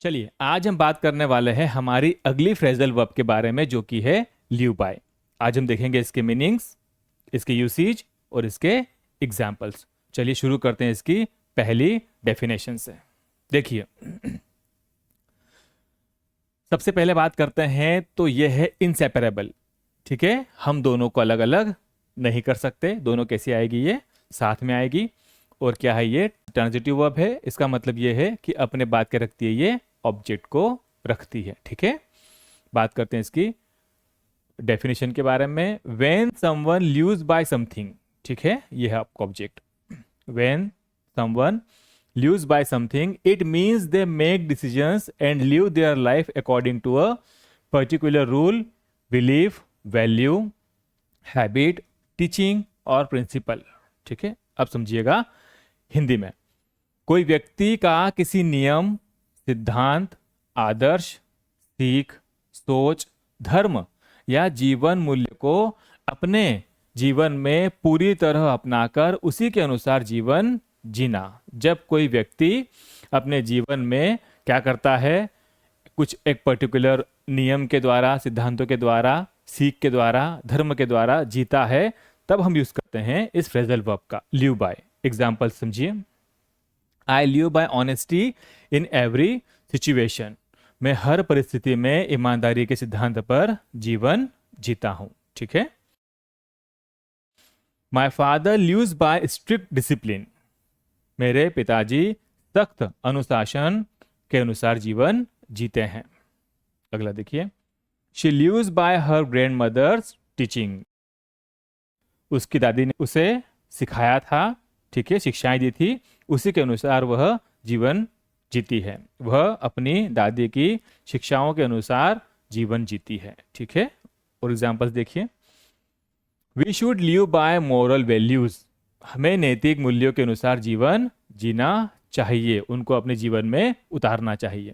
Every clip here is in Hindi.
चलिए आज हम बात करने वाले हैं हमारी अगली फ्रेजल वर्ब के बारे में जो कि है लिव बाय। आज हम देखेंगे इसके मीनिंग्स, इसके यूसेज और इसके एग्जाम्पल्स। चलिए शुरू करते हैं इसकी पहली डेफिनेशन से। देखिए सबसे पहले बात करते हैं तो यह है इनसेपरेबल। ठीक है, हम दोनों को अलग अलग नहीं कर सकते। दोनों कैसे आएगी? ये साथ में आएगी। और क्या है? ये ट्रांजिटिव वर्ब है। इसका मतलब ये है कि अपने बात के रखती है, ये ऑब्जेक्ट को रखती है। ठीक है, बात करते हैं इसकी डेफिनेशन के बारे में। When someone lives by something, ठीक है, ये है आपका object. When someone lives by something it means they make decisions and live their life according to a particular rule, belief, value, habit, teaching और प्रिंसिपल। ठीक है, अब समझिएगा हिंदी में। कोई व्यक्ति का किसी नियम, सिद्धांत, आदर्श, सीख, सोच, धर्म या जीवन मूल्य को अपने जीवन में पूरी तरह अपनाकर उसी के अनुसार जीवन जीना। जब कोई व्यक्ति अपने जीवन में क्या करता है, कुछ एक पर्टिकुलर नियम के द्वारा, सिद्धांतों के द्वारा, सीख के द्वारा, धर्म के द्वारा जीता है, तब हम यूज करते हैं इस फ्रेजल वर्ब का, लिव बाय। एग्जाम्पल समझिए। I live by honesty in every situation. मैं हर परिस्थिति में ईमानदारी के सिद्धांत पर जीवन जीता हूं। ठीक है। My father lives by strict discipline. मेरे पिताजी सख्त अनुशासन के अनुसार जीवन जीते हैं। अगला देखिए। She lives by her grandmother's teaching. उसकी दादी ने उसे सिखाया था, ठीक है, शिक्षाएं दी थी, उसी के अनुसार वह जीवन जीती है। वह अपनी दादी की शिक्षाओं के अनुसार जीवन जीती है। ठीक है, और एग्जांपल्स देखिए। We should live by moral values. हमें नैतिक मूल्यों के अनुसार जीवन जीना चाहिए, उनको अपने जीवन में उतारना चाहिए।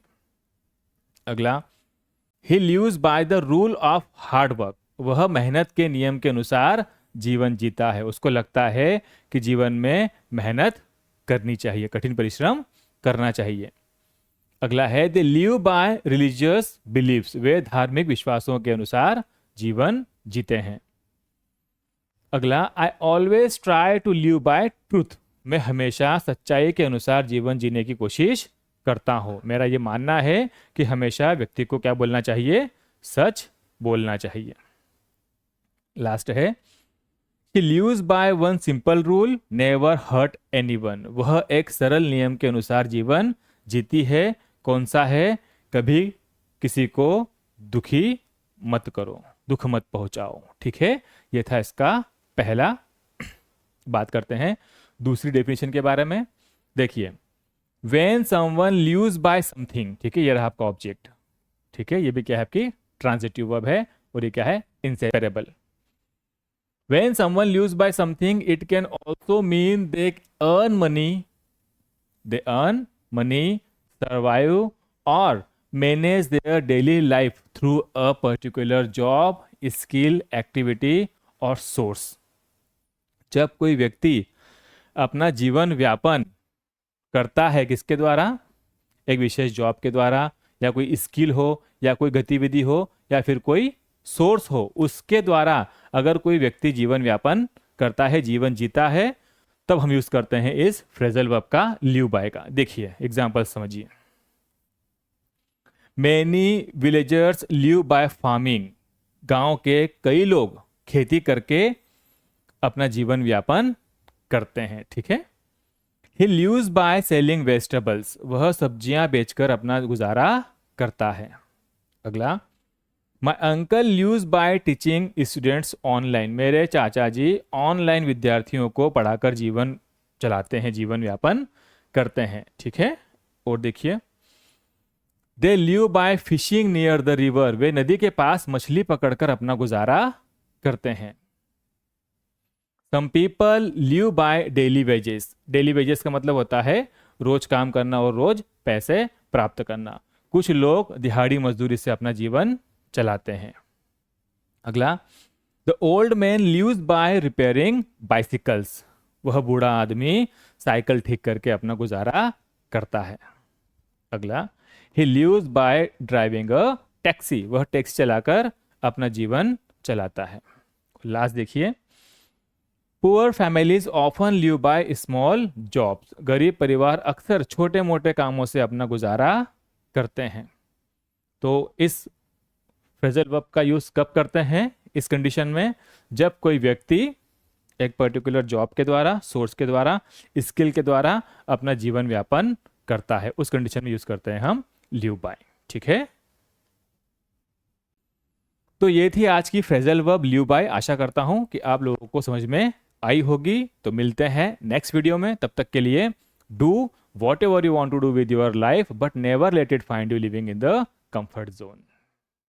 अगला, he lives by the rule of hard work. वह मेहनत के नियम के अनुसार जीवन जीता है। उसको लगता है कि जीवन में मेहनत करनी चाहिए, कठिन परिश्रम करना चाहिए। अगला है they live by religious believes. वे धार्मिक विश्वासों के अनुसार जीवन जीते हैं। अगला, I always try to live by truth. मैं हमेशा सच्चाई के अनुसार जीवन जीने की कोशिश करता हूं। मेरा यह मानना है कि हमेशा व्यक्ति को क्या बोलना चाहिए? सच बोलना चाहिए। लास्ट है, He lives by one simple rule, never hurt anyone. वह एक सरल नियम के अनुसार जीवन जीती है। कौन सा है? कभी किसी को दुखी मत करो, दुख मत पहुंचाओ। ठीक है, यह था इसका पहला। बात करते हैं दूसरी डेफिनेशन के बारे में। देखिए, when someone lives by something, ठीक है, यह रहा आपका ऑब्जेक्ट। ठीक है, यह भी क्या है? आपकी ट्रांजिटिव वर्ब है। और ये क्या है? Inseparable. When someone lives by something, it can also mean they earn money, survive, or manage their daily life through a particular job, skill, activity और source. जब कोई व्यक्ति अपना जीवन व्यापन करता है किसके द्वारा? एक विशेष जॉब के द्वारा, या कोई स्किल हो, या कोई गतिविधि हो, या फिर कोई सोर्स हो, उसके द्वारा अगर कोई व्यक्ति जीवन व्यापन करता है, जीवन जीता है, तब हम यूज करते हैं इस फ्रेजल वर्ब का, लिव बाय का। देखिए एग्जांपल समझिए। Many villagers live by farming. गांव के कई लोग खेती करके अपना जीवन व्यापन करते हैं। ठीक है। He lives by selling vegetables. वह सब्जियां बेचकर अपना गुजारा करता है। अगला, my uncle lives by teaching students online. मेरे चाचा जी ऑनलाइन विद्यार्थियों को पढ़ाकर जीवन चलाते हैं, जीवन व्यापन करते हैं। ठीक है, और देखिए, they live by fishing near the river. वे नदी के पास मछली पकड़कर अपना गुजारा करते हैं। Some people live by daily wages. Daily wages का मतलब होता है रोज काम करना और रोज पैसे प्राप्त करना। कुछ लोग दिहाड़ी मजदूरी से अपना जीवन चलाते हैं। अगला, the old man lives by repairing bicycles. वह बूढ़ा आदमी साइकिल ठीक करके अपना गुजारा करता है। अगला, he lives by driving a taxi, वह टैक्सी चलाकर अपना जीवन चलाता है। लास्ट देखिए, poor families often live by small jobs, गरीब परिवार अक्सर छोटे मोटे कामों से अपना गुजारा करते हैं। तो इस फ्रेजल वर्ब का यूज कब करते हैं इस कंडीशन में, जब कोई व्यक्ति एक पर्टिकुलर जॉब के द्वारा, सोर्स के द्वारा, स्किल के द्वारा अपना जीवन यापन करता है, उस कंडीशन में यूज करते हैं हम लिव बाय। ठीक है, तो ये थी आज की फ्रेजल वर्ब लिव बाय। आशा करता हूं कि आप लोगों को समझ में आई होगी। तो मिलते हैं नेक्स्ट वीडियो में, तब तक के लिए do whatever you want to do with your life but never let it find you living in the comfort zone.